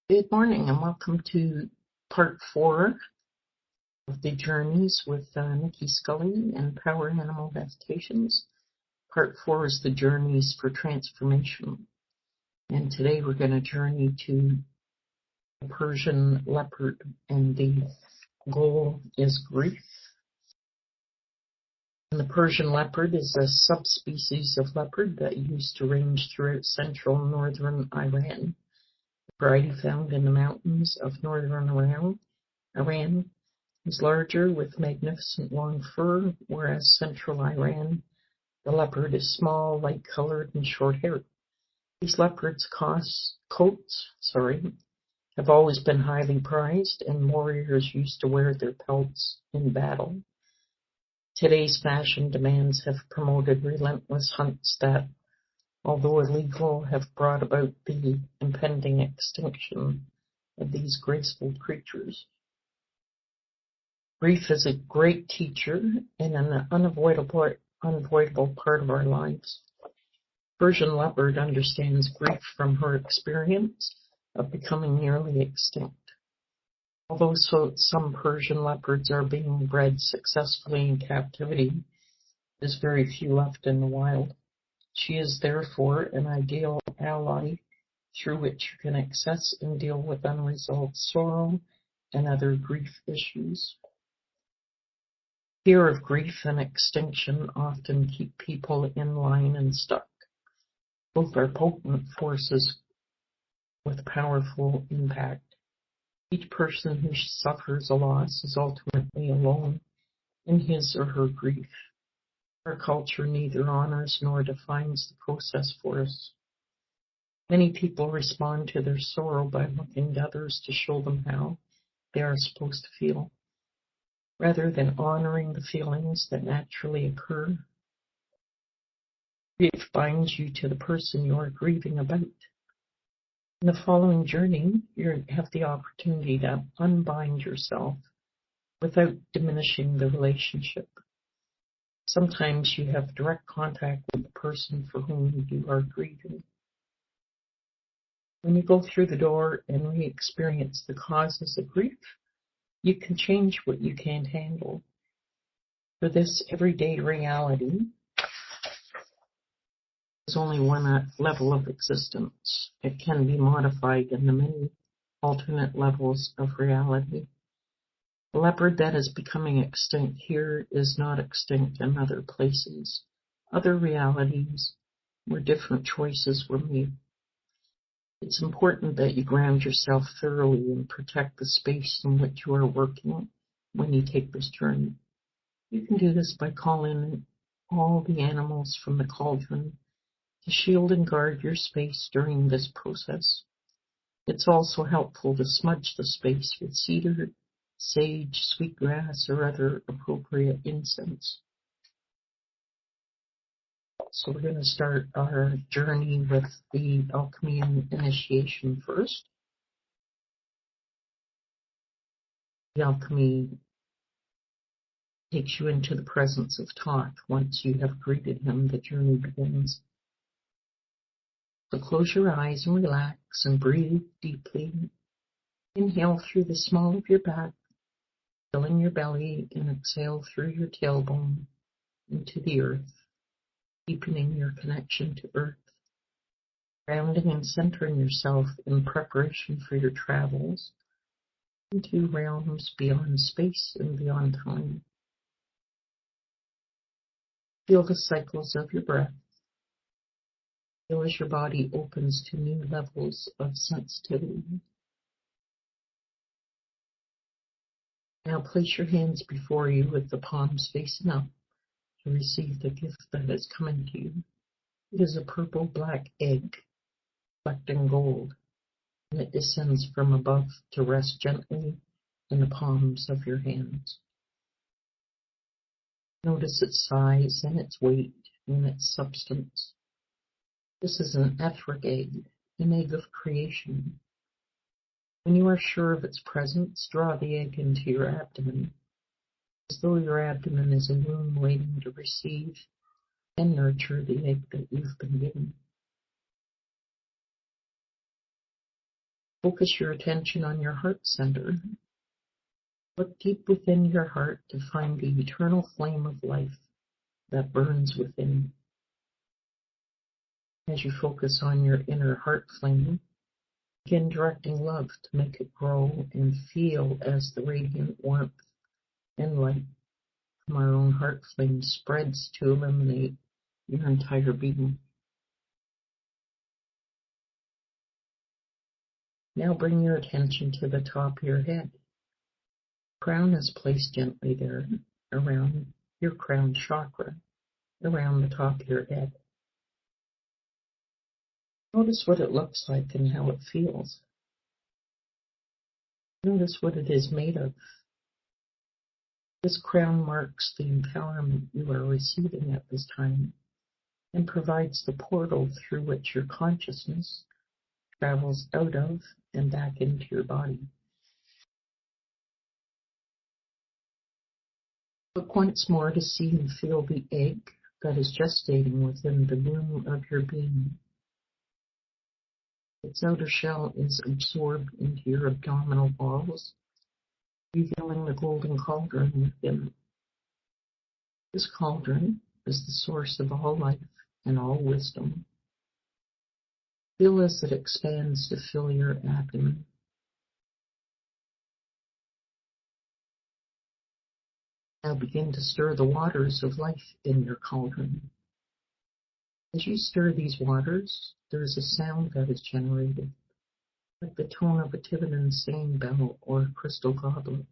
Good morning and welcome to part 4 of the journeys with Nicki Scully and Power Animal Meditations. Part 4 is the journeys for transformation. And today we're going to journey to the Persian leopard, and the goal is grief. And the Persian leopard is a subspecies of leopard that used to range throughout central and northern Iran. Variety found in the mountains of northern Iran is larger with magnificent long fur, whereas central Iran, the leopard is small, light-colored, and short-haired. These leopards' coats have always been highly prized, and warriors used to wear their pelts in battle. Today's fashion demands have promoted relentless hunts that, although illegal, have brought about the impending extinction of these graceful creatures. Grief is a great teacher and an unavoidable part of our lives. Persian leopard understands grief from her experience of becoming nearly extinct. Although some Persian leopards are being bred successfully in captivity, there's very few left in the wild. She is therefore an ideal ally through which you can access and deal with unresolved sorrow and other grief issues. Fear of grief and extinction often keep people in line and stuck. Both are potent forces with powerful impact. Each person who suffers a loss is ultimately alone in his or her grief. Our culture neither honors nor defines the process for us. Many people respond to their sorrow by looking to others to show them how they are supposed to feel, rather than honoring the feelings that naturally occur. Grief binds you to the person you are grieving about. In the following journey, you have the opportunity to unbind yourself without diminishing the relationship. Sometimes you have direct contact with the person for whom you are grieving. When you go through the door and re-experience the causes of grief, you can change what you can't handle. For this everyday reality is only one level of existence. It can be modified in the many alternate levels of reality. The leopard that is becoming extinct here is not extinct in other places, other realities where different choices were made. It's important that you ground yourself thoroughly and protect the space in which you are working when you take this journey. You can do this by calling all the animals from the cauldron to shield and guard your space during this process. It's also helpful to smudge the space with cedar, sage, sweetgrass, or other appropriate incense. So we're going to start our journey with the alchemy initiation first. The alchemy takes you into the presence of Thoth. Once you have greeted him, the journey begins. So close your eyes and relax and breathe deeply. Inhale through the small of your back, filling your belly, and exhale through your tailbone into the earth, deepening your connection to earth, grounding and centering yourself in preparation for your travels into realms beyond space and beyond time. Feel the cycles of your breath. Feel as your body opens to new levels of sensitivity. Now place your hands before you with the palms facing up to receive the gift that is coming to you. It is a purple-black egg, reflecting gold, and it descends from above to rest gently in the palms of your hands. Notice its size and its weight and its substance. This is an etheric egg, an egg of creation. When you are sure of its presence, draw the egg into your abdomen, as though your abdomen is a womb waiting to receive and nurture the egg that you've been given. Focus your attention on your heart center. Look deep within your heart to find the eternal flame of life that burns within. As you focus on your inner heart flame, begin directing love to make it grow and feel as the radiant warmth and light from our own heart flame spreads to illuminate your entire being. Now bring your attention to the top of your head. Crown is placed gently there around your crown chakra, around the top of your head. Notice what it looks like and how it feels. Notice what it is made of. This crown marks the empowerment you are receiving at this time and provides the portal through which your consciousness travels out of and back into your body. Look once more to see and feel the egg that is gestating within the womb of your being. Its outer shell is absorbed into your abdominal walls, revealing the golden cauldron within. This cauldron is the source of all life and all wisdom. Feel as it expands to fill your abdomen. Now begin to stir the waters of life in your cauldron. As you stir these waters, there is a sound that is generated, like the tone of a Tibetan singing bell or a crystal goblet.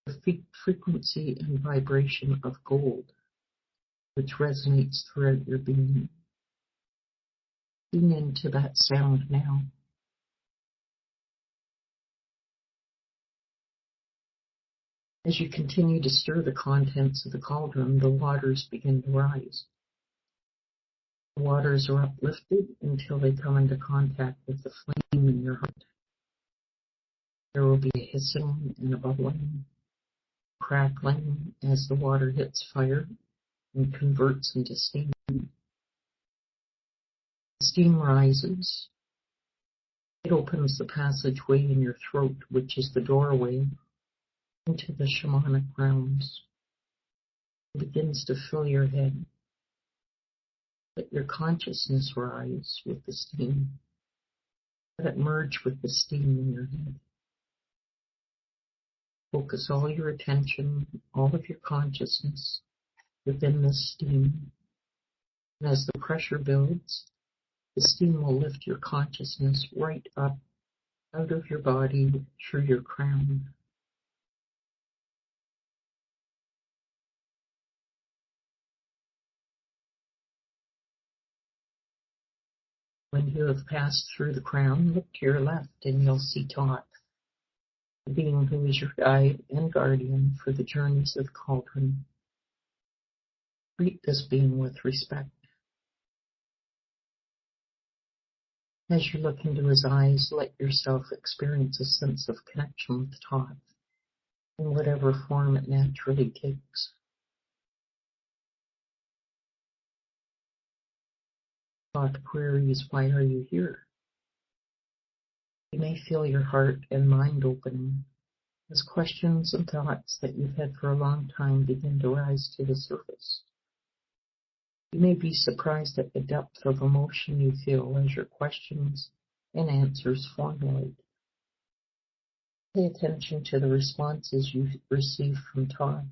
The frequency and vibration of gold, which resonates throughout your being. Tune into that sound now. As you continue to stir the contents of the cauldron, the waters begin to rise. The waters are uplifted until they come into contact with the flame in your heart. There will be a hissing and a bubbling, crackling as the water hits fire and converts into steam. The steam rises. It opens the passageway in your throat, which is the doorway into the shamanic realms. It begins to fill your head. Let your consciousness rise with the steam. Let it merge with the steam in your head. Focus all your attention, all of your consciousness within this steam. And as the pressure builds, the steam will lift your consciousness right up out of your body through your crown. When you have passed through the crown, look to your left and you'll see Tot, the being who is your guide and guardian for the journeys of the cauldron. Greet this being with respect. As you look into his eyes, let yourself experience a sense of connection with Tot, in whatever form it naturally takes. Tot queries, why are you here? You may feel your heart and mind opening as questions and thoughts that you've had for a long time begin to rise to the surface. You may be surprised at the depth of emotion you feel as your questions and answers formulate. Pay attention to the responses you receive from Tot.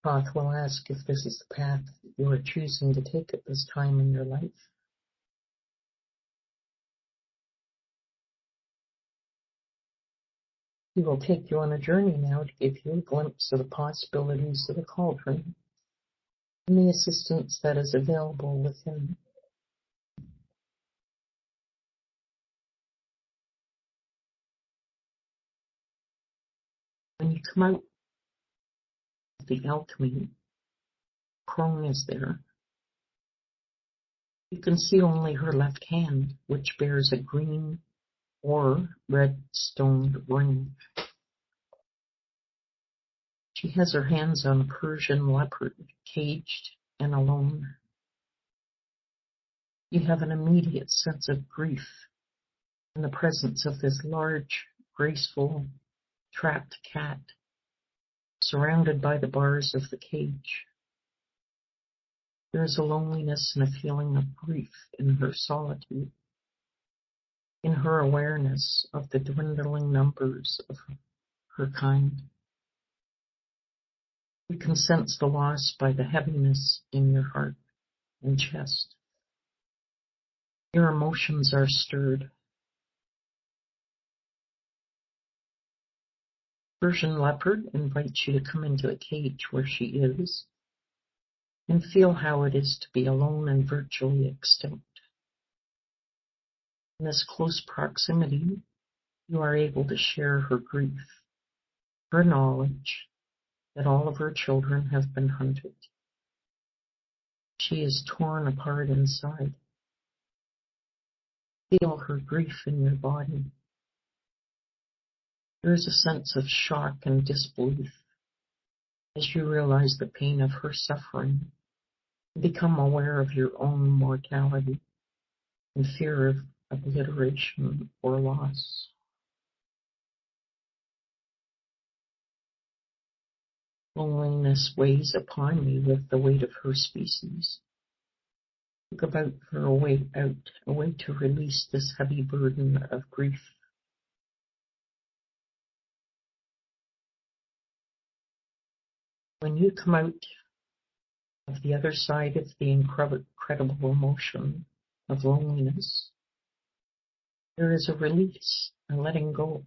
Tot will ask if this is the path you are choosing to take at this time in your life. He will take you on a journey now to give you a glimpse of the possibilities of the cauldron and the assistance that is available within. When you come out of the alchemy, Crone is there. You can see only her left hand, which bears a green or red stoned ring. She has her hands on a Persian leopard, caged and alone. You have an immediate sense of grief in the presence of this large, graceful, trapped cat, surrounded by the bars of the cage. There is a loneliness and a feeling of grief in her solitude, in her awareness of the dwindling numbers of her kind. You can sense the loss by the heaviness in your heart and chest. Your emotions are stirred. Persian Leopard invites you to come into the cage where she is and feel how it is to be alone and virtually extinct. In this close proximity, you are able to share her grief, her knowledge that all of her children have been hunted. She is torn apart inside. Feel her grief in your body. There is a sense of shock and disbelief as you realize the pain of her suffering, and become aware of your own mortality and fear of obliteration or loss. Loneliness weighs upon me with the weight of her species. Look about for a way out, a way to release this heavy burden of grief. When you come out of the other side of the incredible emotion of loneliness, there is a release, a letting go.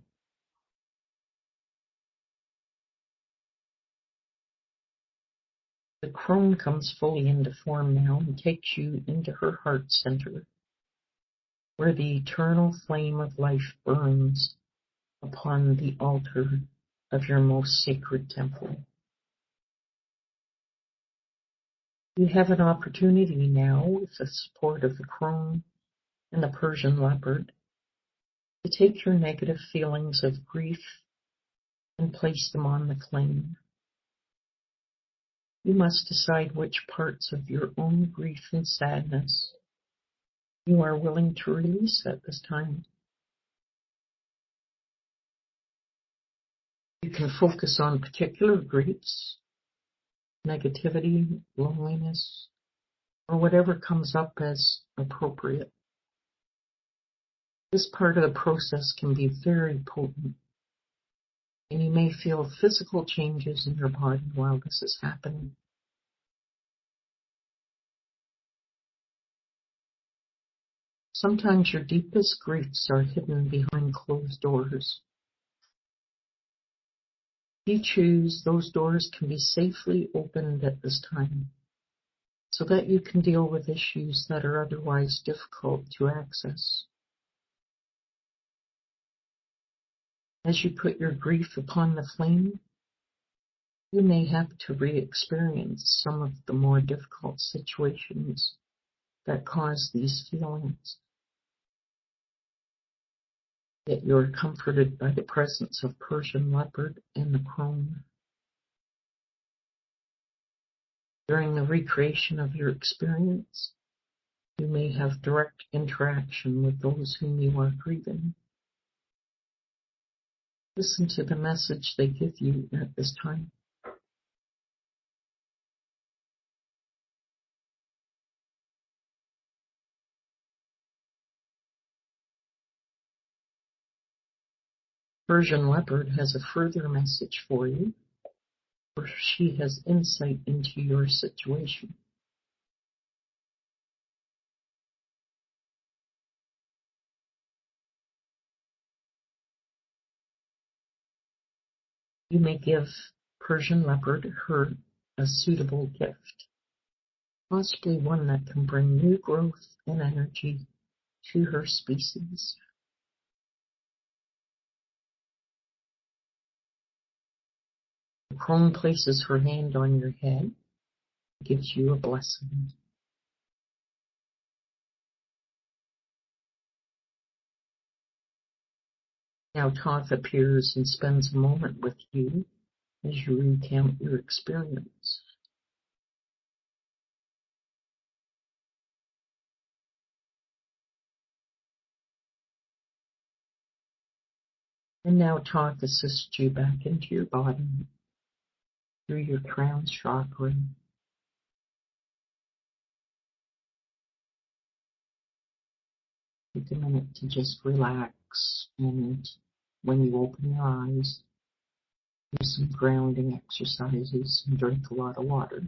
The crone comes fully into form now and takes you into her heart center, where the eternal flame of life burns upon the altar of your most sacred temple. You have an opportunity now, with the support of the crone and the Persian leopard, to take your negative feelings of grief and place them on the claim. You must decide which parts of your own grief and sadness you are willing to release at this time. You can focus on particular griefs, negativity, loneliness, or whatever comes up as appropriate. This part of the process can be very potent, and you may feel physical changes in your body while this is happening. Sometimes your deepest griefs are hidden behind closed doors. If you choose, those doors can be safely opened at this time, so that you can deal with issues that are otherwise difficult to access. As you put your grief upon the flame, you may have to re-experience some of the more difficult situations that cause these feelings. Yet you are comforted by the presence of Persian leopard and the crone. During the recreation of your experience, you may have direct interaction with those whom you are grieving. Listen to the message they give you at this time. Persian leopard has a further message for you, for she has insight into your situation. You may give Persian leopard her a suitable gift, possibly one that can bring new growth and energy to her species. The crone places her hand on your head, gives you a blessing. Now Toth appears and spends a moment with you as you recount your experience. And now talk assists you back into your body through your crown chakra. Take a minute to just relax, and when you open your eyes, do some grounding exercises and drink a lot of water.